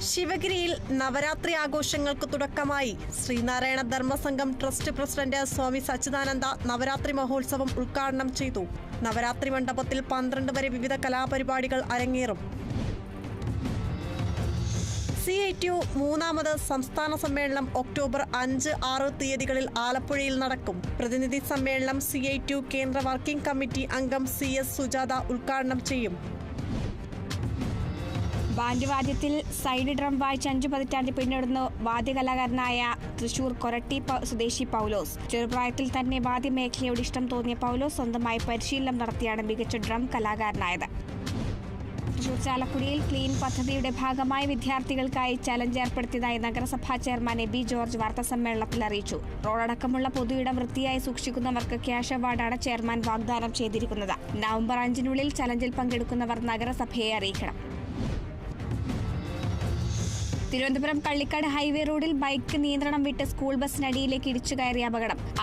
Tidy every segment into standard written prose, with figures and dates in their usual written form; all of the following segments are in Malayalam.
ശിവഗിരിയിൽ നവരാത്രി ആഘോഷങ്ങൾക്ക് തുടക്കമായി. ശ്രീനാരായണ ധർമ്മസംഘം ട്രസ്റ്റ് പ്രസിഡന്റ് സ്വാമി സച്ചിദാനന്ദ നവരാത്രി മഹോത്സവം ഉദ്ഘാടനം ചെയ്തു. നവരാത്രി മണ്ഡപത്തിൽ 12 വരെ വിവിധ കലാപരിപാടികൾ അരങ്ങേറും. CITU 3ാമത് സംസ്ഥാന സമ്മേളനം ഒക്ടോബർ 5, 6 തീയതികളിൽ ആലപ്പുഴയിൽ നടക്കും. പ്രതിനിധി സമ്മേളനം CITU കേന്ദ്ര വർക്കിംഗ് കമ്മിറ്റി അംഗം CS സുജാത ഉദ്ഘാടനം ചെയ്യും. ബാൻഡ് വാദ്യത്തിൽ സൈഡ് ഡ്രം വായിച്ച് 5 പതിറ്റാണ്ട് പിന്നിടുന്ന വാദ്യകലാകാരനായ തൃശൂർ കൊരട്ടി സ്വദേശി പൗലോസ്. ചെറുപ്രായത്തിൽ തന്നെ വാദ്യമേഖലയോട് ഇഷ്ടം തോന്നിയ പൗലോസ് സ്വന്തമായി പരിശീലനം നടത്തിയാണ് മികച്ച ഡ്രം കലാകാരനായത്. തൃശൂർ ചാലക്കുടിയിൽ ക്ലീൻ പദ്ധതിയുടെ ഭാഗമായി വിദ്യാർത്ഥികൾക്കായി ചലഞ്ച് ഏർപ്പെടുത്തിയതായി നഗരസഭാ ചെയർമാൻ എബി ജോർജ് വാർത്താസമ്മേളനത്തിൽ അറിയിച്ചു. റോഡടക്കമുള്ള പൊതുയിടം വൃത്തിയായി സൂക്ഷിക്കുന്നവർക്ക് ക്യാഷ് അവാർഡാണ് ചെയർമാൻ വാഗ്ദാനം ചെയ്തിരിക്കുന്നത്. നവംബർ 5-നുള്ളിൽ ചലഞ്ചിൽ പങ്കെടുക്കുന്നവർ നഗരസഭയെ അറിയിക്കണം. തിരുവനന്തപുരം കള്ളിക്കാട് ഹൈവേ റോഡിൽ ബൈക്ക് നിയന്ത്രണം വിട്ട് സ്കൂൾ ബസിനടിയിലേക്ക് ഇടിച്ചു കയറിയ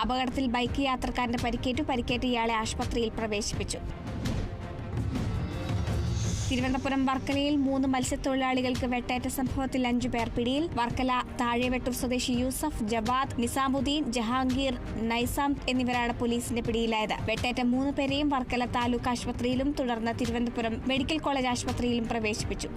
അപകടത്തിൽ ബൈക്ക് യാത്രക്കാരന് പരിക്കേറ്റ ഇയാളെ ആശുപത്രിയിൽ പ്രവേശിപ്പിച്ചു. തിരുവനന്തപുരം വർക്കലയിൽ 3 മത്സ്യത്തൊഴിലാളികൾക്ക് വെട്ടേറ്റ സംഭവത്തിൽ 5 പേർ പിടിയിൽ. വർക്കല താഴെവെട്ടൂർ സ്വദേശി യൂസഫ്, ജവാദ്, നിസാമുദ്ദീൻ, ജഹാംഗീർ, നൈസാം എന്നിവരാണ് പോലീസിന്റെ പിടിയിലായത്. വെട്ടേറ്റ 3 പേരെയും വർക്കല താലൂക്ക് ആശുപത്രിയിലും തുടർന്ന് തിരുവനന്തപുരം മെഡിക്കൽ കോളേജ് ആശുപത്രിയിലും പ്രവേശിപ്പിച്ചു.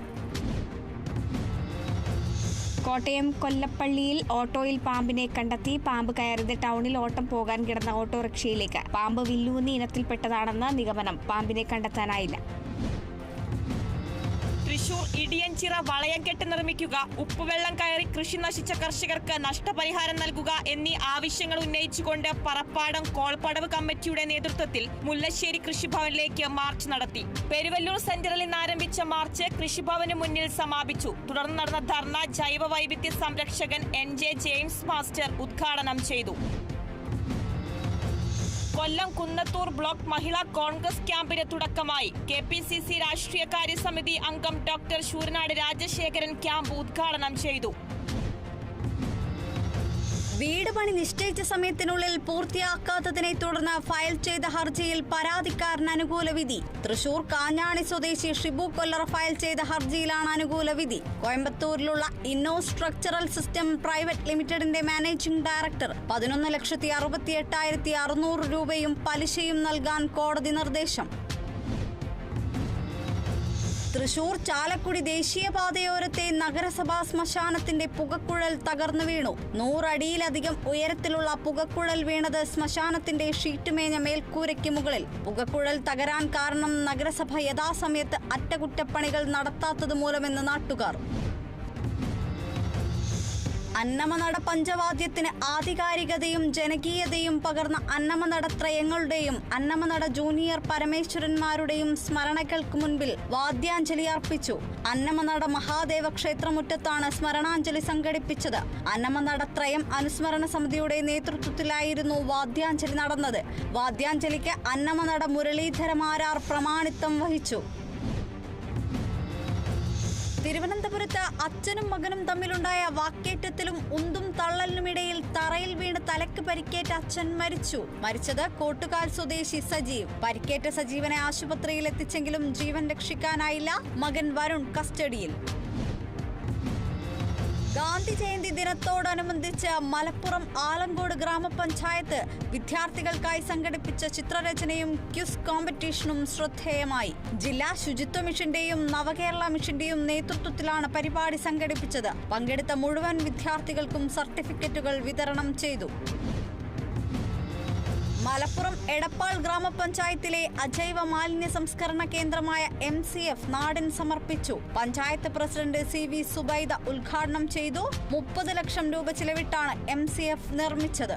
കോട്ടയം കൊല്ലപ്പള്ളിയിൽ ഓട്ടോയിൽ പാമ്പിനെ കണ്ടെത്തി. പാമ്പ് കയറിയത് ടൗണിൽ ഓട്ടം പോകാൻ കിടന്ന ഓട്ടോറിക്ഷയിലേക്ക്. പാമ്പ് വില്ലൂന്നി ഇനത്തിൽപ്പെട്ടതാണെന്ന് നിഗമനം. പാമ്പിനെ കണ്ടെത്താനായില്ല. തൃശൂർ ഇടിയഞ്ചിറ വളയംകെട്ട് നിർമ്മിക്കുക, ഉപ്പുവെള്ളം കയറി കൃഷി നശിച്ച കർഷകർക്ക് നഷ്ടപരിഹാരം നൽകുക എന്നീ ആവശ്യങ്ങൾ ഉന്നയിച്ചുകൊണ്ട് പറപ്പാടം കോൾപ്പടവ് കമ്മിറ്റിയുടെ നേതൃത്വത്തിൽ മുല്ലശ്ശേരി കൃഷിഭവനിലേക്ക് മാർച്ച് നടത്തി. പെരുവല്ലൂർ സെന്ററിൽ നിന്ന് ആരംഭിച്ച മാർച്ച് കൃഷിഭവന് മുന്നിൽ സമാപിച്ചു. തുടർന്ന് നടന്ന ധർണ ജൈവ വൈവിധ്യ സംരക്ഷകൻ NJ ജെയിംസ് മാസ്റ്റർ ഉദ്ഘാടനം ചെയ്തു. കൊല്ലം കുന്നത്തൂർ ബ്ലോക്ക് മഹിളാ കോൺഗ്രസ് ക്യാമ്പിന് തുടക്കമായി. KPCC രാഷ്ട്രീയകാര്യ സമിതി അംഗം ഡോക്ടർ ശൂരനാട് രാജശേഖരൻ ക്യാമ്പ് ഉദ്ഘാടനം ചെയ്തു. വീട് പണി നിശ്ചയിച്ച സമയത്തിനുള്ളിൽ പൂർത്തിയാക്കാത്തതിനെ തുടർന്ന് ഫയൽ ചെയ്ത ഹർജിയിൽ പരാതിക്കാരന് അനുകൂല വിധി. തൃശൂർ കാഞ്ഞാണി സ്വദേശി ഷിബു കൊല്ലർ ഫയൽ ചെയ്ത ഹർജിയിലാണ് അനുകൂല വിധി. കോയമ്പത്തൂരിലുള്ള ഇന്നോ സ്ട്രക്ചറൽ സിസ്റ്റം പ്രൈവറ്റ് ലിമിറ്റഡിന്റെ മാനേജിംഗ് ഡയറക്ടർ 11,68,600 രൂപയും പലിശയും നൽകാൻ കോടതി നിർദ്ദേശം. തൃശൂർ ചാലക്കുടി ദേശീയപാതയോരത്തെ നഗരസഭാ ശ്മശാനത്തിന്റെ പുകക്കുഴൽ തകർന്നു വീണു. 100 അടിയിലധികം ഉയരത്തിലുള്ള പുകക്കുഴൽ വീണത് ശ്മശാനത്തിന്റെ ഷീറ്റുമേഞ്ഞ മേൽക്കൂരയ്ക്ക് മുകളിൽ. പുകക്കുഴൽ തകരാൻ കാരണം നഗരസഭ യഥാസമയത്ത് അറ്റകുറ്റപ്പണികൾ നടത്താത്തത് മൂലമെന്ന് നാട്ടുകാർ. അന്നമനട പഞ്ചവാദ്യത്തിന് ആധികാരികതയും ജനകീയതയും പകർന്ന അന്നമനടത്രയങ്ങളുടെയും അന്നമനട ജൂനിയർ പരമേശ്വരന്മാരുടെയും സ്മരണകൾക്ക് മുൻപിൽ വാദ്യാഞ്ജലി അർപ്പിച്ചു. അന്നമനട മഹാദേവ ക്ഷേത്രമുറ്റത്താണ് സ്മരണാഞ്ജലി സംഘടിപ്പിച്ചത്. അന്നമനടത്രയം അനുസ്മരണ സമിതിയുടെ നേതൃത്വത്തിലായിരുന്നു വാദ്യാഞ്ജലി നടന്നത്. വാദ്യാഞ്ജലിക്ക് അന്നമനട മുരളീധരമാരാർ പ്രമാണിത്വം വഹിച്ചു. തിരുവനന്തപുരത്ത് അച്ഛനും മകനും തമ്മിലുണ്ടായ വാക്കേറ്റത്തിലും ഉന്തും തള്ളലിനുമിടയിൽ തറയിൽ വീണ് തലയ്ക്ക് പരിക്കേറ്റ അച്ഛൻ മരിച്ചത് കോട്ടുകാൽ സ്വദേശി സജീവ്. പരിക്കേറ്റ സജീവനെ ആശുപത്രിയിൽ എത്തിച്ചെങ്കിലും ജീവൻ രക്ഷിക്കാനായില്ല. മകൻ വരുൺ കസ്റ്റഡിയിൽ. ഗാന്ധി ജയന്തി ദിനത്തോടനുബന്ധിച്ച് മലപ്പുറം ആലങ്കോട് ഗ്രാമപഞ്ചായത്ത് വിദ്യാർത്ഥികൾക്കായി സംഘടിപ്പിച്ച ചിത്രരചനയും ക്വിസ് കോമ്പറ്റീഷനും ശ്രദ്ധേയമായി. ജില്ലാ ശുചിത്വ മിഷന്റെയും നവകേരള മിഷന്റെയും നേതൃത്വത്തിലാണ് പരിപാടി സംഘടിപ്പിച്ചത്. പങ്കെടുത്ത മുഴുവൻ വിദ്യാർത്ഥികൾക്കും സർട്ടിഫിക്കറ്റുകൾ വിതരണം ചെയ്തു. മലപ്പുറം എടപ്പാൾ ഗ്രാമപഞ്ചായത്തിലെ അജൈവ മാലിന്യ സംസ്കരണ കേന്ദ്രമായ MCF നാടിന് സമർപ്പിച്ചു. പഞ്ചായത്ത് പ്രസിഡന്റ് CV സുബൈദ ഉദ്ഘാടനം ചെയ്തു. 30 ലക്ഷം രൂപ ചിലവിട്ടാണ് MCF നിർമ്മിച്ചത്.